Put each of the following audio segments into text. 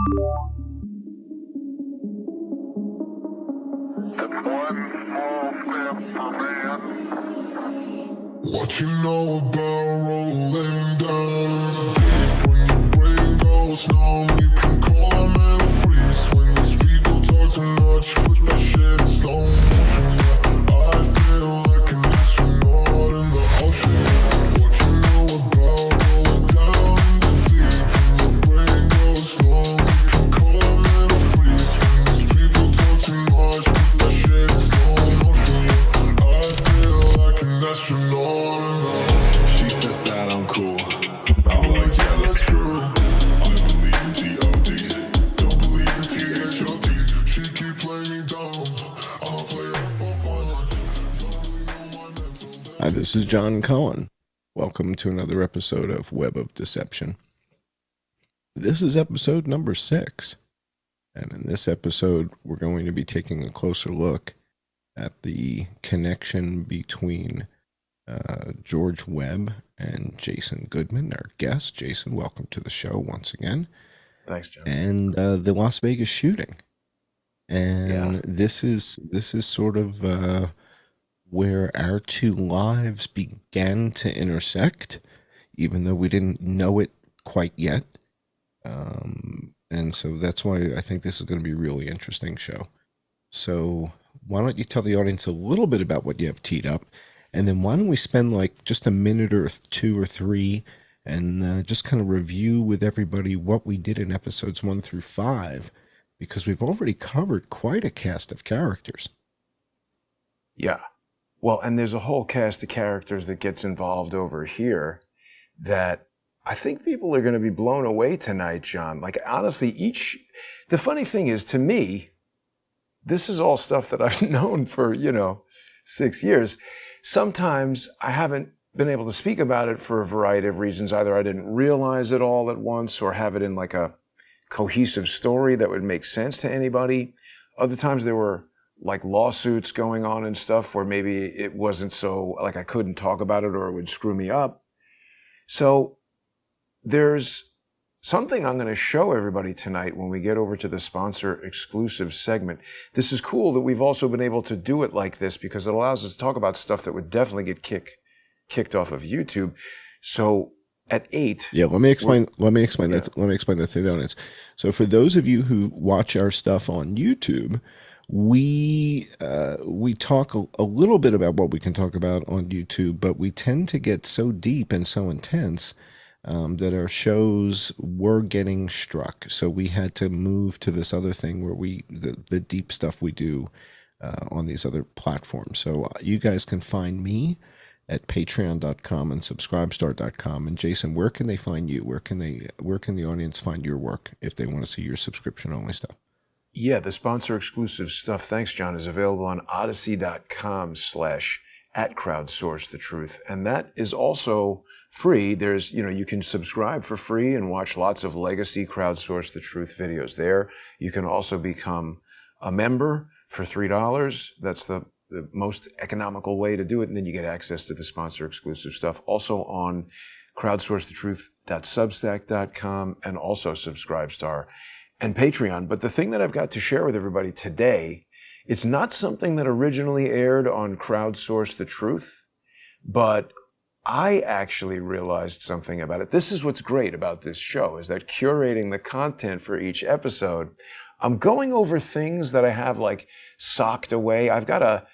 What you know about rolling down in the deep? When your brain goes numb, you can call a mental freeze. When these people talk too much, put that shit in slow motion. Yeah, I feel like an astronaut in the ocean. What you know about rolling down in the deep? When your brain goes numb, you can call a mental freeze. When these people talk too much, put that shit in slow motion. Yeah, I feel like an astronaut. I'm cool. I'm like, yeah, that's true. I believe in G.O.D. Don't believe in P.H.O.D. She keep playing me down. I'ma play her for fun. Hi, this is John Cohen. Welcome to another episode of Web of Deception. This is episode number 6. And in this episode, we're going to be taking a closer look at the connection between George Webb and Jason Goodman, our guest. Jason, welcome to the show once again. Thanks, John. And the Las Vegas shooting. And this is sort of where our two lives began to intersect, even though we didn't know it quite yet. And so that's why I think this is going to be a really interesting show. So why don't you tell the audience a little bit about what you have teed up? And then why don't we spend like just a minute or 2 or 3 and just kind of review with everybody what we did in episodes 1 through 5, because we've already covered quite a cast of characters. Yeah. Well, and there's a whole cast of characters that gets involved over here that I think people are going to be blown away tonight, John. Like, honestly, the funny thing is, to me, this is all stuff that I've known for, 6 years. Sometimes I haven't been able to speak about it for a variety of reasons. Either I didn't realize it all at once or have it in like a cohesive story that would make sense to anybody. Other times there were like lawsuits going on and stuff where maybe it wasn't so, like I couldn't talk about it or it would screw me up. So there's something I'm going to show everybody tonight when we get over to the sponsor exclusive segment. This is cool that we've also been able to do it like this because it allows us to talk about stuff that would definitely get kicked off of YouTube. So at 8. Yeah, let me explain that. Let me explain that to the audience. So for those of you who watch our stuff on YouTube, we talk a little bit about what we can talk about on YouTube, but we tend to get so deep and so intense that our shows were getting struck. So we had to move to this other thing where the deep stuff we do on these other platforms. So you guys can find me at patreon.com and subscribestar.com. And Jason, where can they find you? Where can the audience find your work if they want to see your subscription only stuff? Yeah, the sponsor exclusive stuff, thanks, John, is available on odyssey.com/@crowdsourcethetruth. And that is also free. There's, you can subscribe for free and watch lots of legacy Crowdsource the Truth videos there. You can also become a member for $3. That's the most economical way to do it. And then you get access to the sponsor exclusive stuff also on crowdsourcethetruth.substack.com and also Subscribestar and Patreon. But the thing that I've got to share with everybody today, it's not something that originally aired on Crowdsource the Truth, but I actually realized something about it. This is what's great about this show, is that curating the content for each episode, I'm going over things that I have like socked away. I've got a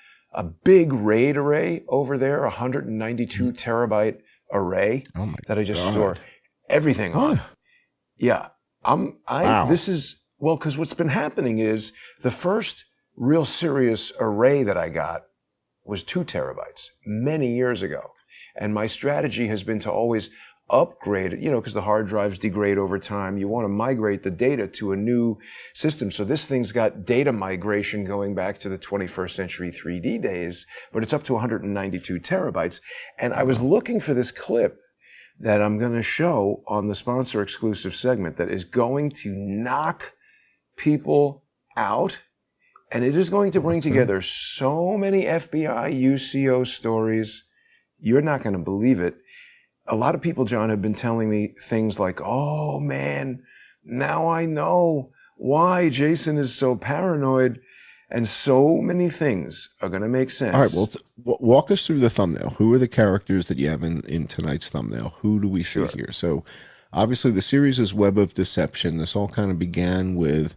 big RAID array over there, 192 terabyte array that I just store everything on. Yeah. Wow. This is, well, because what's been happening is the first real serious array that I got was 2 terabytes many years ago. And my strategy has been to always upgrade it, because the hard drives degrade over time. You want to migrate the data to a new system. So this thing's got data migration going back to the 21st century 3D days, but it's up to 192 terabytes. And I was looking for this clip that I'm going to show on the sponsor exclusive segment that is going to knock people out. And it is going to bring together so many FBI UCO stories. You're not going to believe it. A lot of people, John, have been telling me things like, oh man, now I know why Jason is so paranoid, and so many things are going to make sense. All right, well, walk us through the thumbnail. Who are the characters that you have in tonight's thumbnail? Who do we see Sure. here? So, obviously, the series is Web of Deception. This all kind of began with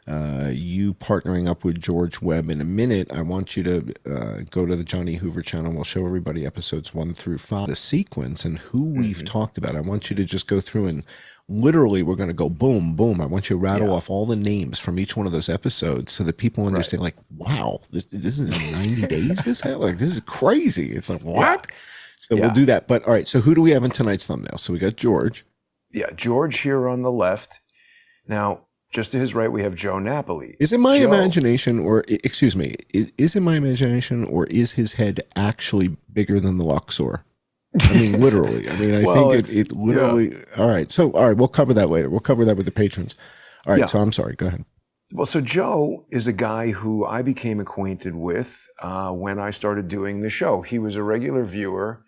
you partnering up with George Webb. In a minute, I want you to go to the Johnny Hoover channel. We'll show everybody episodes 1 through 5, the sequence and who we've talked about. I want you to just go through and literally we're going to go boom, boom. I want you to rattle off all the names from each one of those episodes so that people understand, like, wow, this is in 90 days. This is crazy. It's like, what? So we'll do that. But all right, so who do we have in tonight's thumbnail? So we got George. Yeah, George here on the left. Now, just to his right, we have Joe Napoli. Is it my imagination, or excuse me, is it my imagination, or is his head actually bigger than the Luxor? I mean, literally. I mean, I think it literally. Yeah. All right. So, all right, we'll cover that later. We'll cover that with the patrons. All right. So I'm sorry. Go ahead. Well, so Joe is a guy who I became acquainted with when I started doing the show. He was a regular viewer,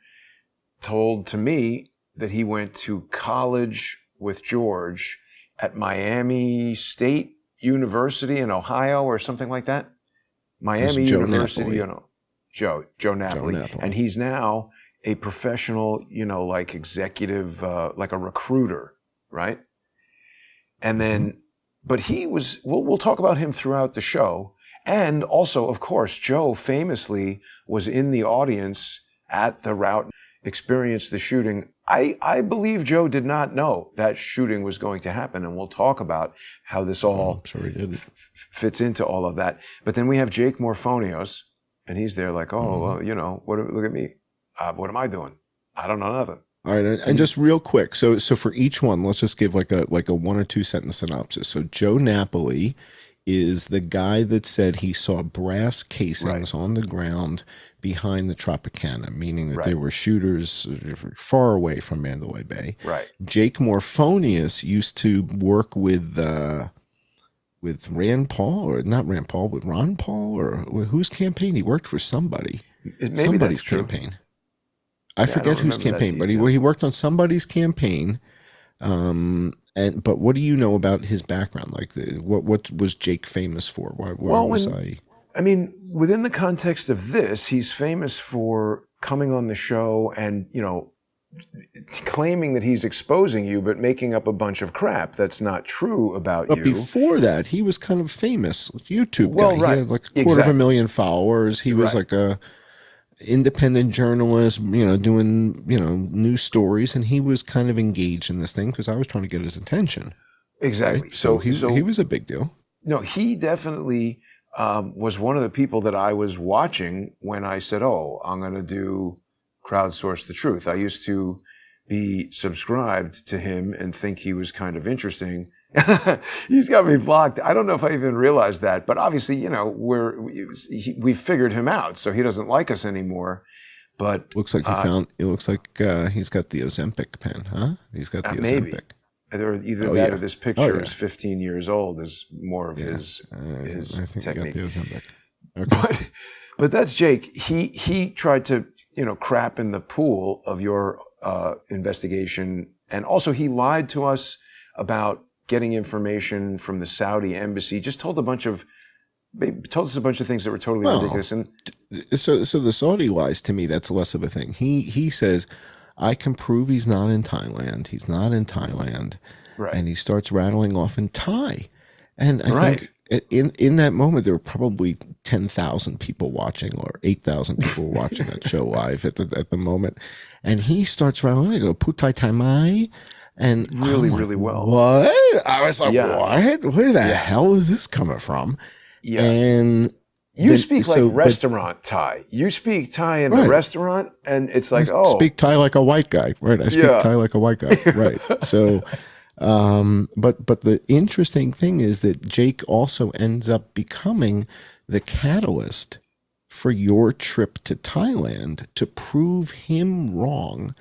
told to me that he went to college with George at Miami State University in Ohio or something like that. Miami University, Joe Napoli. And he's now a professional, like executive, like a recruiter, right? And then, but he was, we'll talk about him throughout the show. And also, of course, Joe famously was in the audience at the route, experienced the shooting. I believe Joe did not know that shooting was going to happen, and we'll talk about how this all fits into all of that. But then we have Jake Morphonios, and he's there like, look at me. What am I doing? I don't know nothing. All right, and just real quick, so for each one, let's just give like a 1 or 2 sentence synopsis. So Joe Napoli is the guy that said he saw brass casings on the ground behind the Tropicana, meaning that there were shooters far away from Mandalay Bay. Right. Jake Morphonius used to work with Rand Paul, or not Rand Paul, with Ron Paul, or whose campaign? He worked for somebody. Somebody's campaign. I forget whose campaign, but he worked on somebody's campaign. But what do you know about his background? Like, what was Jake famous for? Why was I? I mean, within the context of this, he's famous for coming on the show and, claiming that he's exposing you, but making up a bunch of crap that's not true about you. But before that, he was kind of famous YouTube guy. He had like 250,000 followers. He was like a independent journalist, doing, news stories, and he was kind of engaged in this thing because I was trying to get his attention. Exactly. Right? So he was a big deal. No, he definitely was one of the people that I was watching when I said, I'm going to do Crowdsource the Truth. I used to be subscribed to him and think he was kind of interesting. He's got me blocked. I don't know if I even realized that, but obviously, we figured him out, so he doesn't like us anymore. But looks like it looks like he's got the Ozempic pen, huh? He's got the Ozempic. Maybe. Either that or this picture is 15 years old is more of his I think technique. He got the Ozempic. Okay. But that's Jake. He tried to crap in the pool of your investigation, and also he lied to us about getting information from the Saudi embassy. Just told us a bunch of things that were totally ridiculous. And so the Saudi lies, to me, that's less of a thing. He says, I can prove he's not in Thailand. He's not in Thailand. Right. And he starts rattling off in Thai. And I think in that moment, there were probably 10,000 people watching, or 8,000 people watching that show live at the moment. And he starts rattling, I go, Putai Thai Mai. And really, really well. What? I was like, what? Where the hell is this coming from? Yeah. And you speak restaurant Thai. You speak Thai in the restaurant, and it's like, I speak Thai like a white guy. Right. I speak Thai like a white guy. Right. So, but the interesting thing is that Jake also ends up becoming the catalyst for your trip to Thailand to prove him wrong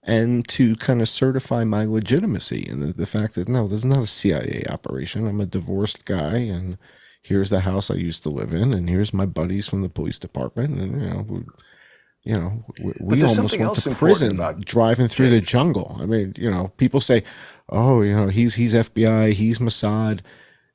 and to kind of certify my legitimacy and the fact that, no, this is not a CIA operation. I'm a divorced guy, and here's the house I used to live in, and here's my buddies from the police department, and you know, But we there's almost something went else to important prison about driving through the Jake. jungle. I mean, you know, people say, "Oh, you know, he's FBI, he's Mossad."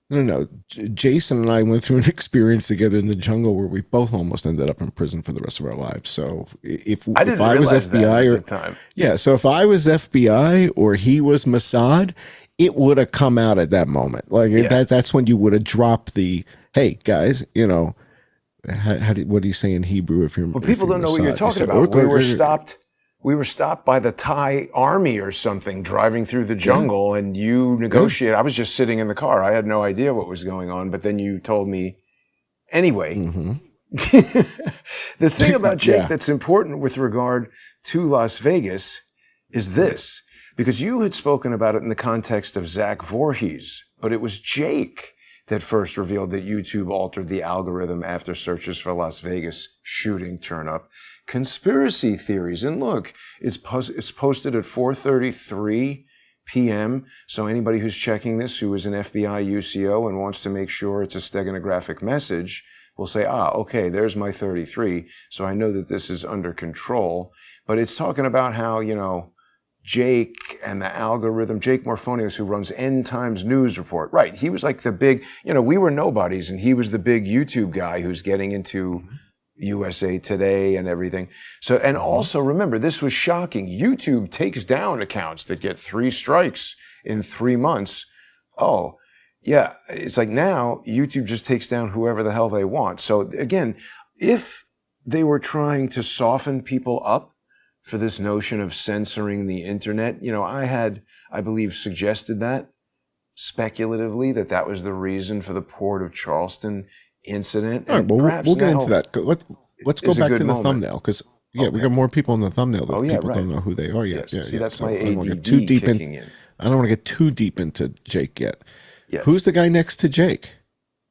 No, no, no. Jason and I went through an experience together in the jungle where we both almost ended up in prison for the rest of our lives. So I if didn't I was realize that FBI at the or time. yeah, so if I was FBI or he was Mossad, it would have come out at that moment. Like Yeah. that's when you would have dropped the, "Hey guys, you know, what do you say in Hebrew But if people you're don't know what you're Mossad?" You talking say, about. We were stopped by the Thai army or something driving through the yeah, jungle, and you yeah. negotiated. I was just sitting in the car. I had no idea what was going on, but then you told me anyway. Mm-hmm. The thing about Jake Yeah. that's important with regard to Las Vegas is this, because you had spoken about it in the context of Zach Voorhees, but it was Jake that first revealed that YouTube altered the algorithm after searches for Las Vegas shooting turn up conspiracy theories. And look, it's posted at 4:33 p.m. So anybody who's checking this who is an FBI UCO and wants to make sure it's a steganographic message will say, okay, there's my 33. So I know that this is under control. But it's talking about how, you know, Jake and the algorithm, Jake Morphonius, who runs End Times News Report. Right. He was like the big, you know, we were nobodies and he was the big YouTube guy who's getting into USA Today and everything. So, and also remember, this was shocking. YouTube takes down accounts that get 3 strikes in 3 months. Oh, yeah. It's like now YouTube just takes down whoever the hell they want. So again, if they were trying to soften people up for this notion of censoring the internet, you know, I believe, suggested that speculatively that was the reason for the Port of Charleston incident. All right, well, perhaps we'll get now into that. Let's go is a back good to the moment. thumbnail because we Okay. got more people in the thumbnail that Oh, yeah, people right. don't know who they are yet. Yes. Yeah, See, yeah. that's So my I don't want to ADD get too deep kicking in. I don't want to get too deep into Jake yet. Yes. Who's the guy next to Jake?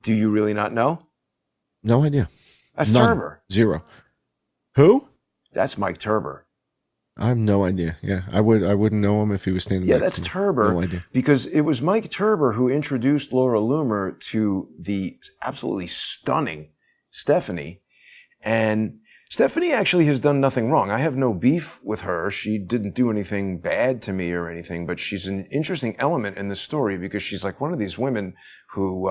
Do you really not know? No idea. That's None. Turber. Zero. Who? That's Mike Turber. I have no idea. Yeah, I wouldn't know him if he was standing. Yeah, next that's to me. Turber. No idea. Because it was Mike Turber who introduced Laura Loomer to the absolutely stunning Stephanie. And Stephanie actually has done nothing wrong. I have no beef with her. She didn't do anything bad to me or anything, but she's an interesting element in the story because she's like one of these women who,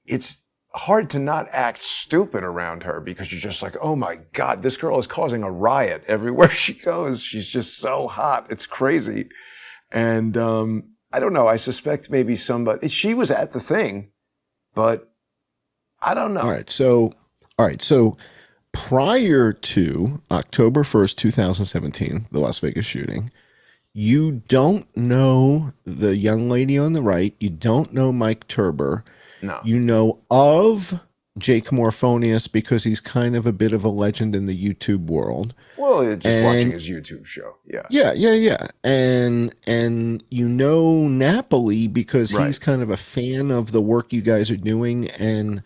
it's hard to not act stupid around her because you're just like, oh my God, this girl is causing a riot everywhere she goes. She's just so hot. It's crazy. And I don't know. I suspect maybe she was at the thing, but I don't know. All right. So prior to October 1st, 2017, the Las Vegas shooting, you don't know the young lady on the right. You don't know Mike Turber. No. You know of Jake Morphonius because he's kind of a bit of a legend in the YouTube world. Well, just watching his YouTube show. Yeah. Yeah. And you know Napoli because he's Right. kind of a fan of the work you guys are doing. And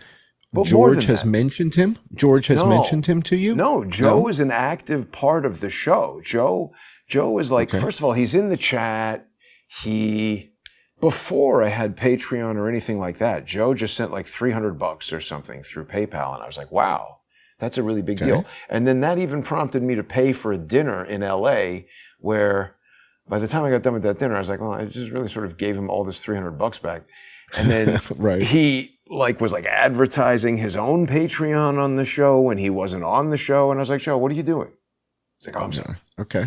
But more George than has that. mentioned him. George has No. mentioned him to you. No, Joe is an active part of the show. Joe is like, Okay. first of all, he's in the chat. Before I had Patreon or anything like that, Joe just sent like $300 or something through PayPal. And I was like, wow, that's a really big deal. And then that even prompted me to pay for a dinner in LA where by the time I got done with that dinner, I was like, well, I just really sort of gave him all this $300 back. And then Right. he was advertising his own Patreon on the show when he wasn't on the show. And I was like, Joe, what are you doing? He's like, oh, I'm sorry. Okay.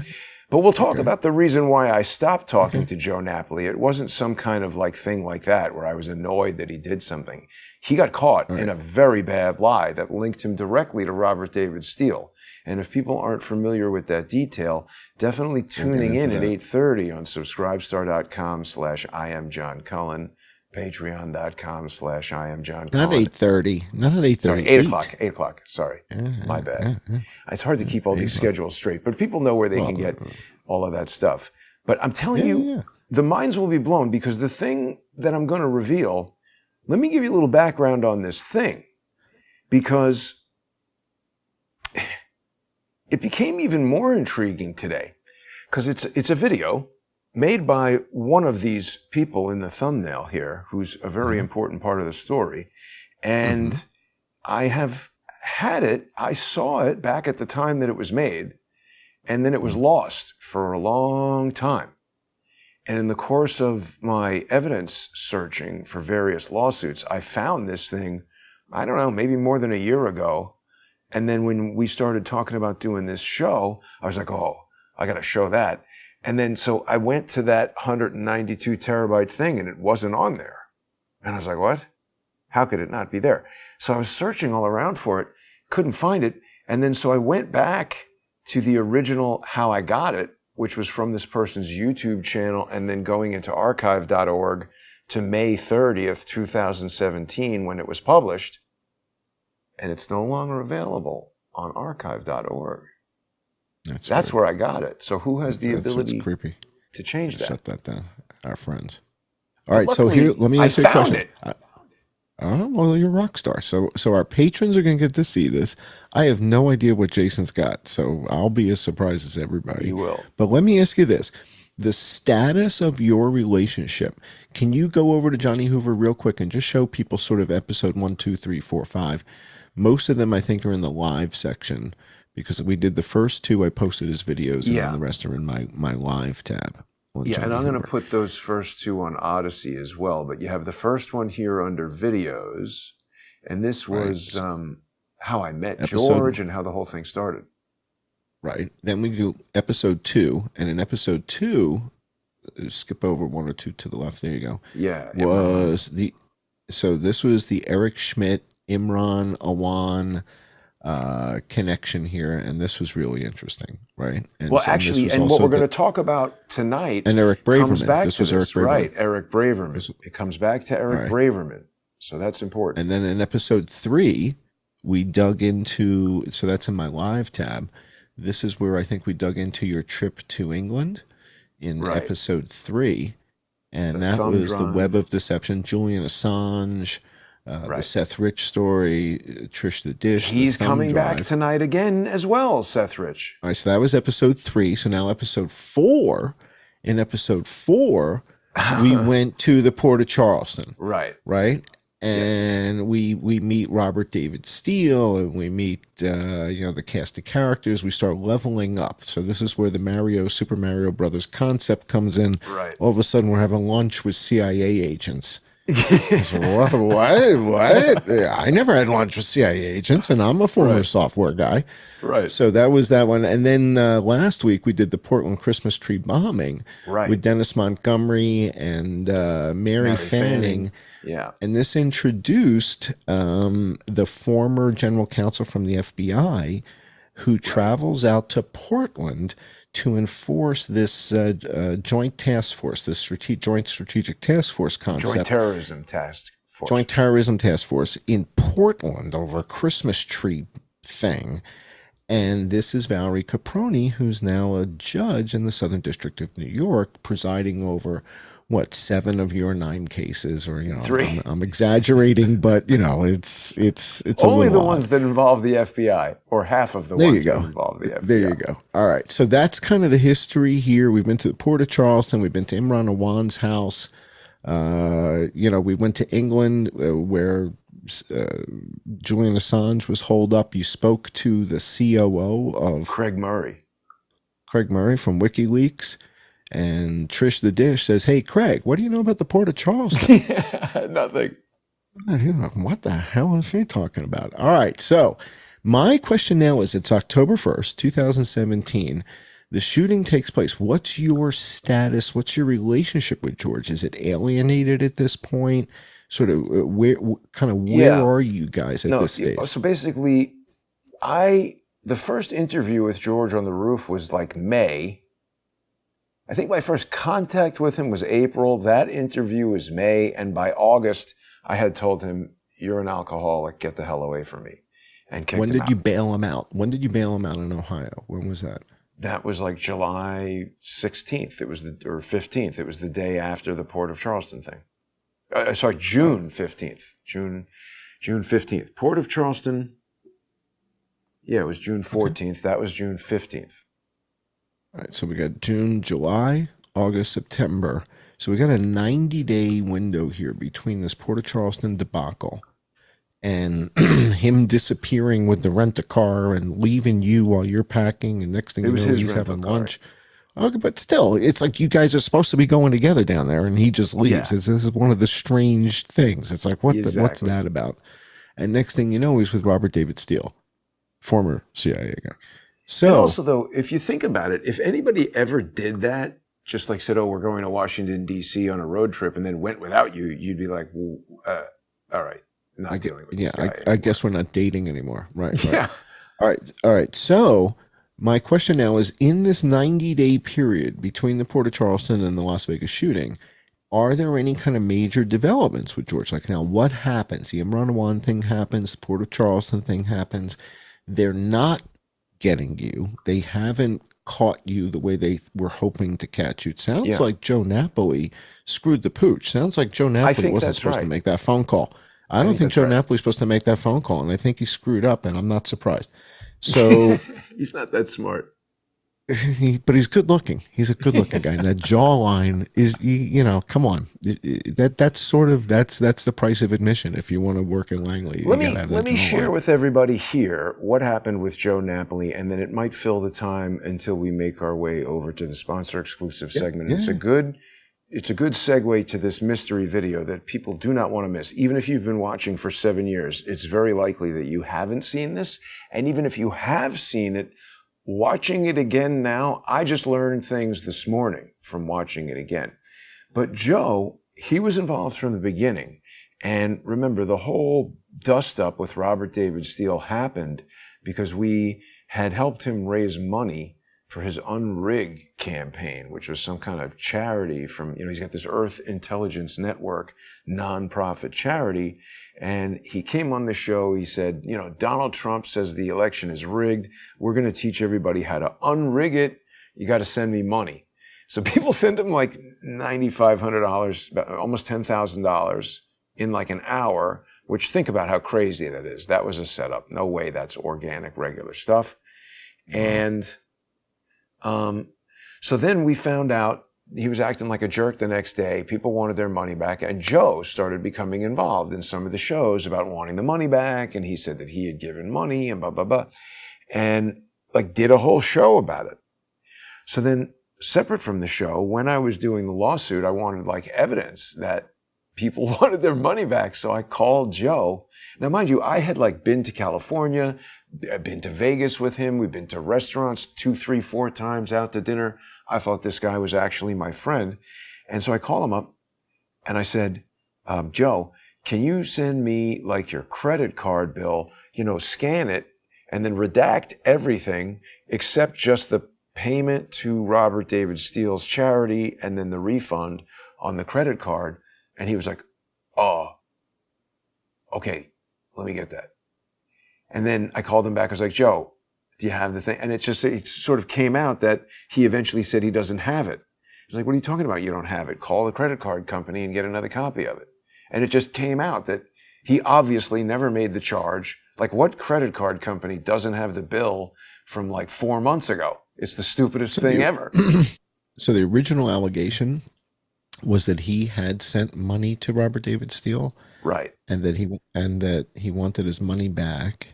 But we'll talk about the reason why I stopped talking to Joe Napoli. It wasn't some kind of thing like that where I was annoyed that he did something. He got caught in a very bad lie that linked him directly to Robert David Steele. And if people aren't familiar with that detail, definitely tuning in at 8:30 on subscribestar.com/IamJohnCullen, patreon.com/IamJohnCullen. Not 8:30. Not at 8:30. Sorry, 8 o'clock. 8 o'clock. Sorry. My bad. It's hard to keep all these schedules straight, but people know where they can get all of that stuff. But I'm telling you, the minds will be blown because the thing that I'm going to reveal, let me give you a little background on this thing because it became even more intriguing today because it's a video made by one of these people in the thumbnail here, who's a very important part of the story. And I have had it. I saw it back at the time that it was made, and then it was lost for a long time. And in the course of my evidence searching for various lawsuits, I found this thing, I don't know, maybe more than a year ago. And then when we started talking about doing this show, I was like, oh, I got to show that. And then so I went to that 192 terabyte thing, and it wasn't on there. And I was like, what? How could it not be there? So I was searching all around for it, couldn't find it. And then so I went back to the original how I got it, which was from this person's YouTube channel, and then going into archive.org to May 30th, 2017, when it was published. And it's no longer available on archive.org. That's where I got it. So who has the ability to change that? Shut that down. Our friends. All right, so here, let me ask you a question. Well, you're a rock star. So our patrons are going to get to see this. I have no idea what Jason's got, so I'll be as surprised as everybody. You will. But let me ask you this. The status of your relationship. Can you go over to Johnny Hoover real quick and just show people sort of episode 1, 2, 3, 4, 5? Most of them, I think, are in the live section because we did the first 2. I posted as videos, and then the rest are in my live tab. Yeah, and I'm going to put those first 2 on Odyssey as well. But you have the first one here under videos, and this was how I met George and how the whole thing started. Right. Then we do episode 2, and in episode 2, skip over 1 or 2 to the left. There you go. Yeah. So this was the Eric Schmidt, Imran Awan connection here, and this was really interesting, right? And well, actually, and what we're going to talk about tonight, and Eric Braverman. Comes back this to was this, Eric Braverman. Right? Eric Braverman. It comes back to Eric Braverman, so that's important. And then in episode 3, we dug into. So that's in my live tab. This is where I think we dug into your trip to England in episode 3, and that was the Web of Deception, Julian Assange. The Seth Rich story, Trish the Dish. He's coming back tonight again as well, Seth Rich. All right, so that was episode 3. So now episode 4. In episode 4, we went to the Port of Charleston. Right. And we meet Robert David Steele, and we meet the cast of characters. We start leveling up. So this is where the Super Mario Brothers concept comes in. Right. All of a sudden, we're having lunch with CIA agents. What? I never had lunch with CIA agents, and I'm a former software guy. Right. So that was that one. And then last week we did the Portland Christmas tree bombing with Dennis Montgomery and Mary Fanning. Yeah. And this introduced the former general counsel from the FBI who travels out to Portland to enforce this joint task force, this joint strategic task force concept. Joint terrorism task force. Joint terrorism task force in Portland over a Christmas tree thing. And this is Valerie Caproni, who's now a judge in the Southern District of New York, presiding over 7 of your 9 cases, or 3. I'm exaggerating, but it's only the ones that involve the FBI, or half of the ones that involve the FBI. There you go. All right, so that's kind of the history here. We've been to the Port of Charleston. We've been to Imran Awan's house. We went to England where Julian Assange was holed up. You spoke to the COO of Craig Murray from WikiLeaks. And Trish the Dish says, "Hey, Craig, what do you know about the Port of Charleston?" Nothing. What the hell is she talking about? All right, so my question now is, it's October 1st, 2017. The shooting takes place. What's your status? What's your relationship with George? Is it alienated at this point? Sort of where are you guys at this stage? So basically, the first interview with George on the roof was like May. I think my first contact with him was April. That interview was May. And by August, I had told him, "You're an alcoholic. Get the hell away from me." And kicked him out. When did you bail him out? When did you bail him out in Ohio? When was that? That was like July 16th. Or 15th. It was the day after the Port of Charleston thing. June 15th. June 15th. Port of Charleston. Yeah, it was June 14th. Okay. That was June 15th. All right, so we got June, July, August, September. So we got a 90-day window here between this Port of Charleston debacle and him disappearing with the rent-a-car and leaving you while you're packing, and next thing It you was know, his he's rental having car. lunch. Okay, but still, it's like you guys are supposed to be going together down there, and he just leaves. Yeah, This is one of the strange things. It's like, what's exactly. that about? And next thing you know, he's with Robert David Steele, former CIA guy. And So, also, though, if you think about it, if anybody ever did that, just like said, "Oh, we're going to Washington D.C. on a road trip," and then went without you, you'd be like, "Well, all right, not dealing with this guy I anymore." guess we're not dating anymore. Right, right. Yeah, All right. So, my question now is, in this 90-day period between the Port of Charleston and the Las Vegas shooting, are there any kind of major developments with George? Like, now, what happens? The Imran One thing happens, the Port of Charleston thing happens. They're not getting you. They haven't caught you the way they were hoping to catch you. It sounds yeah, like Joe Napoli screwed the pooch. Sounds like Joe I Napoli think wasn't that's supposed to right. make that phone call. I I don't think think that's Joe right. Napoli's supposed to make that phone call, and I think he screwed up, and I'm not surprised. So, He's not that smart. but he's good looking. He's a good looking guy, and that jawline is, come on, that's the price of admission if you want to work in Langley. You got to have Let that me share jawline. with everybody here what happened with Joe Napoli, and then it might fill the time until we make our way over to the sponsor exclusive segment. Yeah. It's a good segue to this mystery video that people do not want to miss. Even if you've been watching for 7 years, it's very likely that you haven't seen this. And even if you have seen it, watching it again now, I just learned things this morning from watching it again. But Joe, he was involved from the beginning. And remember, the whole dust up with Robert David Steele happened because we had helped him raise money for his Unrig campaign, which was some kind of charity from, he's got this Earth Intelligence Network nonprofit charity. And he came on the show. He said, Donald Trump says the election is rigged. We're going to teach everybody how to unrig it. You got to send me money. So people sent him like $9,500, almost $10,000 in like an hour, which think about how crazy that is. That was a setup. No way that's organic, regular stuff. And so then we found out he was acting like a jerk the next day. People wanted their money back. And Joe started becoming involved in some of the shows about wanting the money back. And he said that he had given money and blah, blah, blah. And like did a whole show about it. So then separate from the show, when I was doing the lawsuit, I wanted like evidence that people wanted their money back. So I called Joe. Now, mind you, I had like been to California, I've been to Vegas with him. We've been to restaurants 2, 3, 4 times out to dinner. I thought this guy was actually my friend. And so I call him up and I said, Joe, can you send me like your credit card bill, scan it and then redact everything except just the payment to Robert David Steele's charity and then the refund on the credit card. And he was like, oh, okay, let me get that. And then I called him back. I was like, Joe, do you have the thing? And it sort of came out that he eventually said he doesn't have it. I was like, what are you talking about? You don't have it. Call the credit card company and get another copy of it. And it just came out that he obviously never made the charge. Like, what credit card company doesn't have the bill from like 4 months ago? It's the stupidest thing ever. So the original allegation was that he had sent money to Robert David Steele, Right. and that he wanted his money back.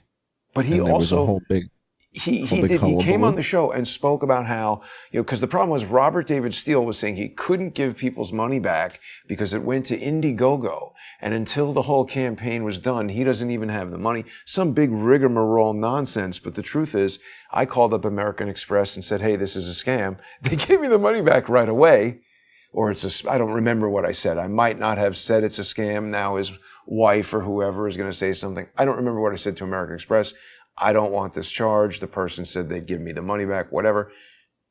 But he And there was a also, whole big he big came on hullabaloo. the show and spoke about how, because the problem was Robert David Steele was saying he couldn't give people's money back because it went to Indiegogo. And until the whole campaign was done, he doesn't even have the money. Some big rigmarole nonsense. But the truth is, I called up American Express and said, hey, this is a scam. They gave me the money back right away. Or I don't remember what I said. I might not have said it's a scam. Now his wife or whoever is going to say something. I don't remember what I said to American Express. I don't want this charge. The person said they'd give me the money back, whatever.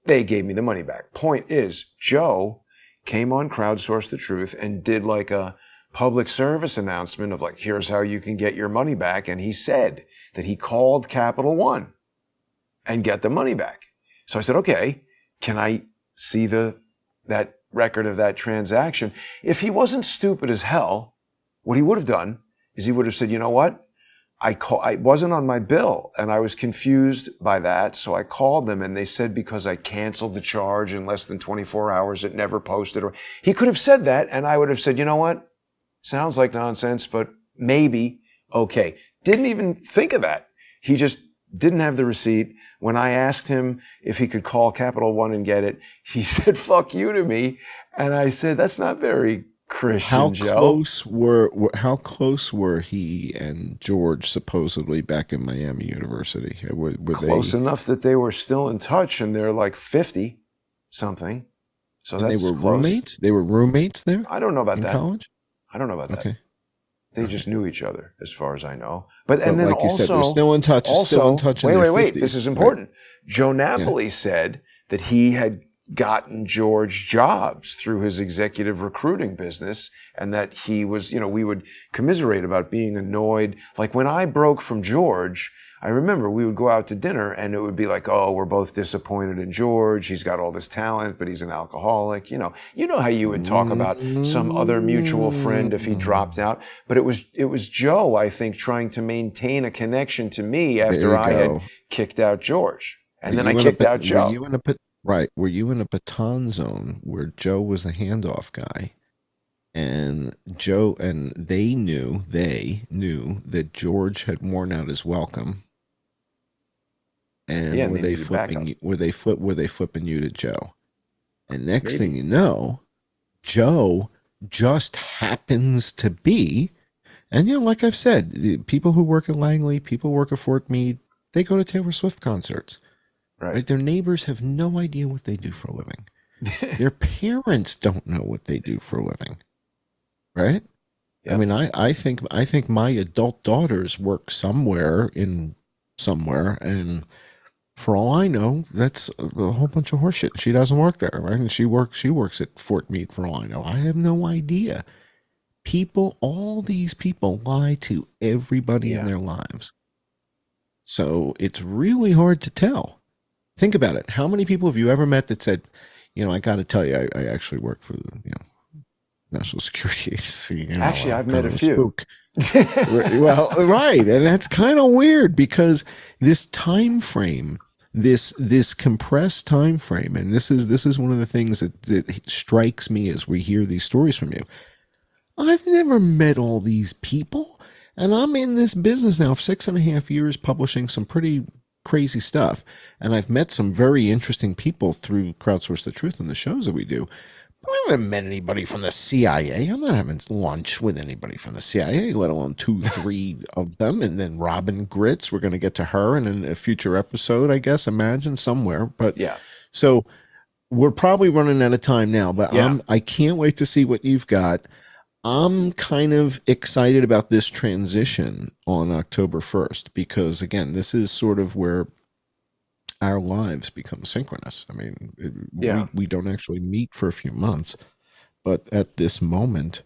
They gave me the money back. Point is, Joe came on Crowdsource the Truth and did like a public service announcement of like, here's how you can get your money back. And he said that he called Capital One and get the money back. So I said, okay, can I see that record of that transaction? If he wasn't stupid as hell, what he would have done is he would have said, you know what? I wasn't on my bill and I was confused by that. So I called them and they said because I canceled the charge in less than 24 hours, it never posted. He could have said that and I would have said, you know what? Sounds like nonsense, but maybe Okay. Didn't even think of that. He just didn't have the receipt. When I asked him if he could call Capital One and get it, he said, fuck you to me. And I said, that's not very Christian, Joe. How close were he and George supposedly back in Miami University? Were Close they enough that they were still in touch, and they're like 50 something. So and that's they were close. roommates? They were roommates there I don't know about in that. college? I don't know about that. Okay. They just knew each other, as far as I know. But But and then like you also, said, they're still in touch. Still in touch in wait, their wait, wait. 50s. This is Right. important. Joe Napoli said that he had gotten George jobs through his executive recruiting business, and that he was, we would commiserate about being annoyed. Like when I broke from George, I remember we would go out to dinner and it would be like, oh, we're both disappointed in George. He's got all this talent, but he's an alcoholic. You know how you would talk about some other mutual friend if he dropped out. But it was Joe, I think, trying to maintain a connection to me after I had kicked out George. And then I kicked out Joe. Were you in a baton zone where Joe was the handoff guy, and they knew that George had worn out his welcome, and were they flipping you to Joe? And next thing you know, Joe just happens to be, and like I've said, the people who work at Langley, people who work at Fort Meade, they go to Taylor Swift concerts. Right? Their neighbors have no idea what they do for a living. Their parents don't know what they do for a living. Right? Yep. I mean, I think my adult daughters work somewhere, and for all I know, that's a whole bunch of horseshit. She doesn't work there, right? And she works at Fort Meade, for all I know. I have no idea. All these people lie to everybody in their lives. So it's really hard to tell. Think about it. How many people have you ever met that said, I got to tell you, I actually work for the National Security Agency. Actually, I've met a few. Well, right. And that's kind of weird because this time frame, this compressed time frame, and this is one of the things that strikes me as we hear these stories from you. I've never met all these people, and I'm in this business now for 6.5 years publishing some pretty crazy stuff, and I've met some very interesting people through Crowdsource the Truth and the shows that we do. But I haven't met anybody from the CIA. I'm not having lunch with anybody from the CIA, let alone 2-3 of them. And then Robin Gritz, we're going to get to her in a future episode, I guess, imagine, somewhere. But so we're probably running out of time now, but I can't wait to see what you've got. I'm kind of excited about this transition on October 1st because, again, this is sort of where our lives become synchronous. I mean, we don't actually meet for a few months, but at this moment,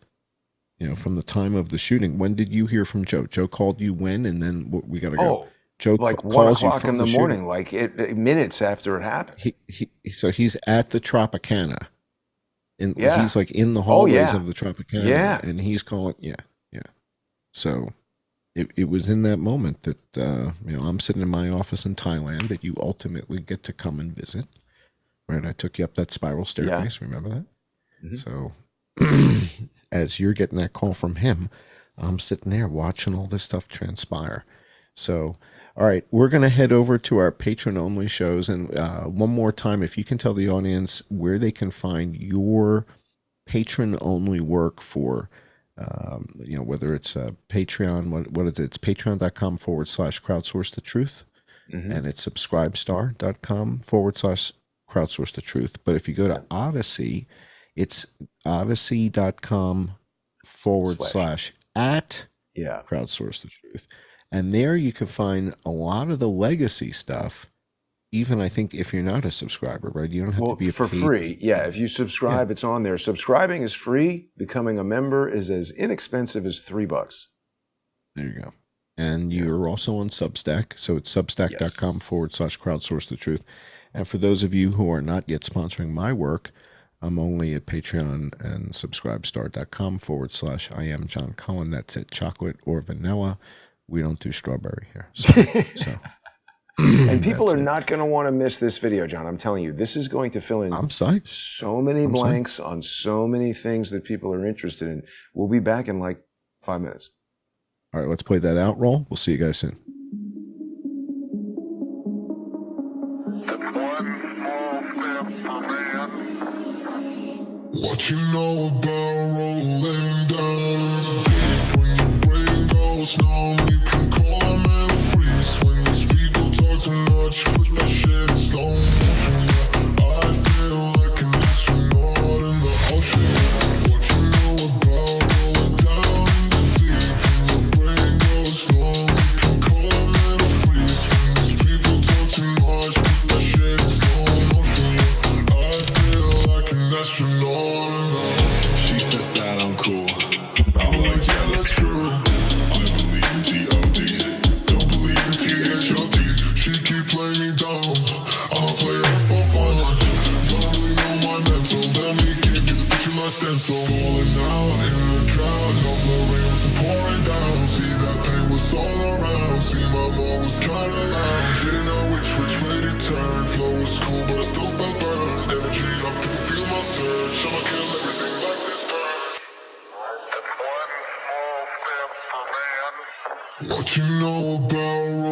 from the time of the shooting, when did you hear from Joe? Joe called you when, and then we got to go. Joe like calls 1 o'clock in the morning, shooting. like minutes after it happened. So he's at the Tropicana. And he's like in the hallways of the Tropicana, and he's calling, So it was in that moment that, I'm sitting in my office in Thailand that you ultimately get to come and visit, right? I took you up that spiral staircase. Remember that? Mm-hmm. So as you're getting that call from him, I'm sitting there watching all this stuff transpire. So, all right, we're going to head over to our patron-only shows. And one more time, if you can tell the audience where they can find your patron-only work for, whether it's Patreon, what is it? It's patreon.com/crowdsource the truth. Mm-hmm. And it's subscribestar.com/crowdsource the truth. But if you go to Odyssey, it's odyssey.com/@crowdsource the truth. And there you can find a lot of the legacy stuff, even I think if you're not a subscriber, right? You don't have to be for free. Yeah, if you subscribe, it's on there. Subscribing is free. Becoming a member is as inexpensive as $3. There you go. And you're also on Substack. So it's substack.com/crowdsource the truth. And for those of you who are not yet sponsoring my work, I'm only at Patreon and subscribestar.com/I am John Cullen. That's it, chocolate or vanilla. We don't do strawberry here. So. And people are not going to want to miss this video, John. I'm telling you, this is going to fill in so many blanks on so many things that people are interested in. We'll be back in like 5 minutes. All right, let's play that out roll. We'll see you guys soon. What you know about rolling down in the deep? When your brain goes numb, you can call a man a freeze. When these people talk too much, put that shit in slow motion. Yeah, I feel like an astronaut in the ocean. What you know about rolling down in the deep? When your brain goes numb, you can call a man a freeze. When these people talk too much, put that shit in slow motion. Yeah, I feel like an astronaut. She says that I'm cool. I'm like, yeah, that's true. I believe in G.O.D. Don't believe in T.H.O.D. She keep playing me down. I'ma play her for fun. Don't really know my mental. Let me give you the picture like stencil. Falling out in the crowd. No flow rain was pouring down. See that pain was all around. See my mom was kinda loud. Didn't know which way to turn. Flow was cool, but I still felt burned. Energy up, people feel my surge. I'ma kill everything like this burn. What you know about